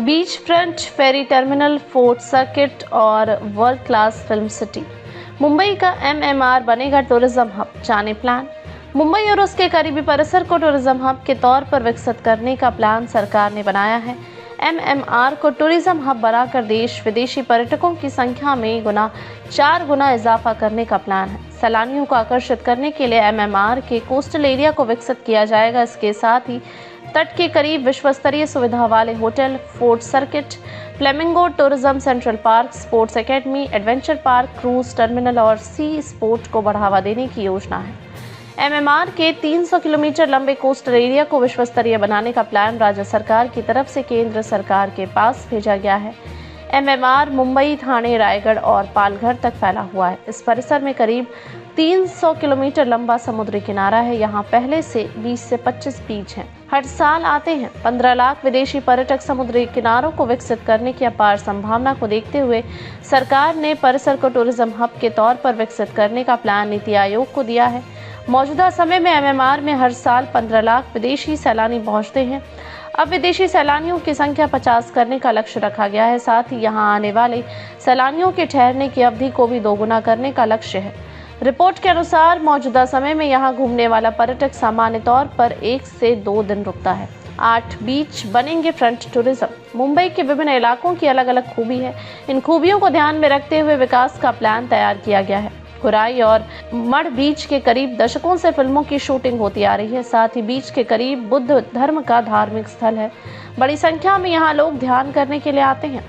Beach front, फेरी terminal, fort circuit और world class film city. Mumbai का MMR बनेगा tourism hub, जाने प्लान। मुंबई और उसके करीबी परिसर को टूरिज्म हब के तौर पर विकसित करने का प्लान सरकार ने बनाया है। MMR को टूरिज्म हब बनाकर देश विदेशी पर्यटकों की संख्या में 4 गुना इजाफा करने का प्लान है। सैलानियों को आकर्षित करने के लिए MMR के कोस्टल एरिया को विकसित किया जाएगा। इसके साथ ही तट के करीब विश्व स्तरीय सुविधा वाले hotel, fort circuit, flamingo tourism, central park, sports academy, adventure park, cruise terminal और सी स्पोर्ट को बढ़ावा देने की योजना है। MMR के 300 किलोमीटर लंबे कोस्टल एरिया को विश्व स्तरीय बनाने का प्लान राज्य सरकार की तरफ से केंद्र सरकार के पास भेजा गया है। MMR मुंबई, ठाणे, रायगढ़ और पालघर तक फैला हुआ है। इस परिसर में करीब 300 किलोमीटर लंबा समुद्री किनारा है। यहाँ पहले से 20 से 25 बीच हैं। हर साल आते हैं 15 लाख विदेशी पर्यटक। समुद्री किनारों को विकसित करने की अपार संभावना को देखते हुए सरकार ने परिसर को टूरिज्म हब के तौर पर विकसित करने का प्लान नीति आयोग को दिया है। मौजूदा समय में MMR में हर साल 15 लाख विदेशी सैलानी पहुंचते हैं। अब विदेशी सैलानियों की संख्या 50 करने का लक्ष्य रखा गया है। साथ ही यहां आने वाले सैलानियों के ठहरने की अवधि को भी दोगुना करने का लक्ष्य है। रिपोर्ट के अनुसार मौजूदा समय में यहां घूमने वाला पर्यटक सामान्य तौर पर 1 से 2 दिन रुकता है। 8 बीच बनेंगे फ्रंट टूरिज्म। मुंबई के विभिन्न इलाकों की अलग अलग खूबी है। इन खूबियों को ध्यान में रखते हुए विकास का प्लान तैयार किया गया है। खुराई और मड़ बीच के करीब दशकों से फिल्मों की शूटिंग होती आ रही है। साथ ही बीच के करीब बुद्ध धर्म का धार्मिक स्थल है। बड़ी संख्या में यहाँ लोग ध्यान करने के लिए आते हैं।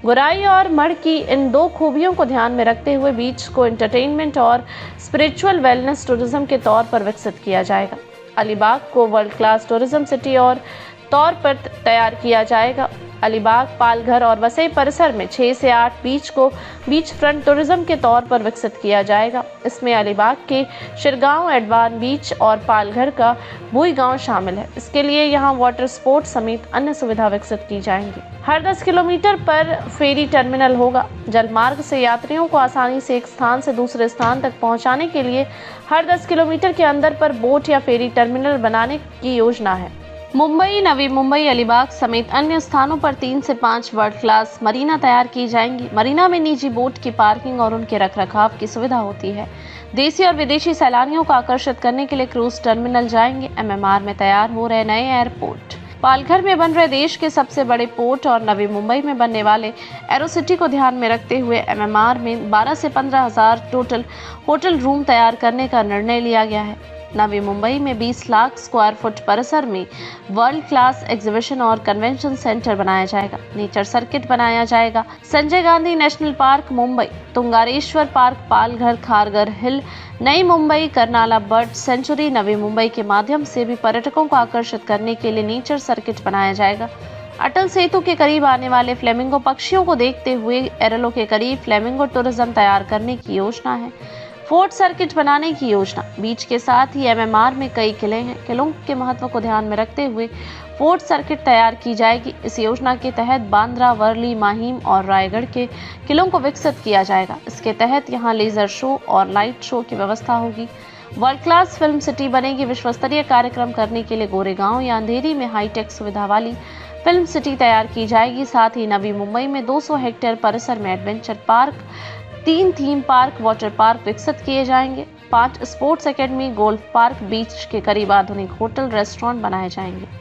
गुराई और मड़ की इन 2 खूबियों को ध्यान में रखते हुए बीच को एंटरटेनमेंट और स्पिरिचुअल वेलनेस टूरिज्म के तौर पर विकसित किया जाएगा। अलीबाग को वर्ल्ड क्लास टूरिज्म सिटी और तौर पर तैयार किया जाएगा। अलीबाग, पालघर और वसई परिसर में 6 से 8 बीच को बीच फ्रंट टूरिज्म के तौर पर विकसित किया जाएगा। इसमें अलीबाग के शिरगांव, एडवान बीच और पालघर का भूई गांव शामिल है। इसके लिए यहां वाटर स्पोर्ट समेत अन्य सुविधा विकसित की जाएंगी। हर 10 किलोमीटर पर फेरी टर्मिनल होगा। जलमार्ग से यात्रियों को आसानी से एक स्थान से दूसरे स्थान तक पहुंचाने के लिए हर 10 किलोमीटर के अंदर पर बोट या फेरी टर्मिनल बनाने की योजना है। मुंबई, नवी मुंबई, अलीबाग समेत अन्य स्थानों पर 3 से 5 वर्ल्ड क्लास मरीना तैयार की जाएंगी। मरीना में निजी बोट की पार्किंग और उनके रखरखाव की सुविधा होती है। देसी और विदेशी सैलानियों को आकर्षित करने के लिए क्रूज टर्मिनल जाएंगे। MMR में तैयार हो रहे नए एयरपोर्ट, पालघर में बन रहे देश के सबसे बड़े पोर्ट और नवी मुंबई में बनने वाले एरोसिटी को ध्यान में रखते हुए MMR में 12 से 15 हजार टोटल होटल रूम तैयार करने का निर्णय लिया गया है। नवी मुंबई में 20 लाख स्क्वायर फुट परिसर में वर्ल्ड क्लास एग्जीबिशन और कन्वेंशन सेंटर बनाया जाएगा। नेचर सर्किट बनाया जाएगा। Sanjay Gandhi national park Mumbai, Tungareshwar park Palghar, Kharghar hill, नई मुंबई, करनाला बर्ड सेंचुरी, नवी मुंबई के माध्यम से भी पर्यटकों को आकर्षित करने के लिए नेचर सर्किट बनाया जाएगा। अटल सेतु के करीब आने वाले फ्लेमिंगो पक्षियों को देखते हुए एरलो के करीब फ्लेमिंगो टूरिज्म तैयार करने की योजना है। फोर्ट सर्किट बनाने की योजना। बीच के साथ ही MMR में कई किले हैं। किलों के महत्व को ध्यान में रखते हुए फोर्ट सर्किट तैयार की जाएगी। इस योजना के तहत बांद्रा, वर्ली, माहिम और रायगढ़ के किलों को विकसित किया जाएगा। इसके तहत यहां लेजर शो और लाइट शो की व्यवस्था होगी। वर्ल्ड क्लास फिल्म सिटी बनेगी। विश्व स्तरीय कार्यक्रम करने के लिए गोरेगांव या अंधेरी में हाईटेक सुविधा वाली फिल्म सिटी तैयार की जाएगी। साथ ही नवी मुंबई में 200 हेक्टेयर परिसर में adventure park, 3 theme park, water park विकसित किए जाएंगे। 5 स्पोर्ट्स एकेडमी, गोल्फ पार्क, बीच के करीब आधुनिक होटल, रेस्टोरेंट बनाए जाएंगे।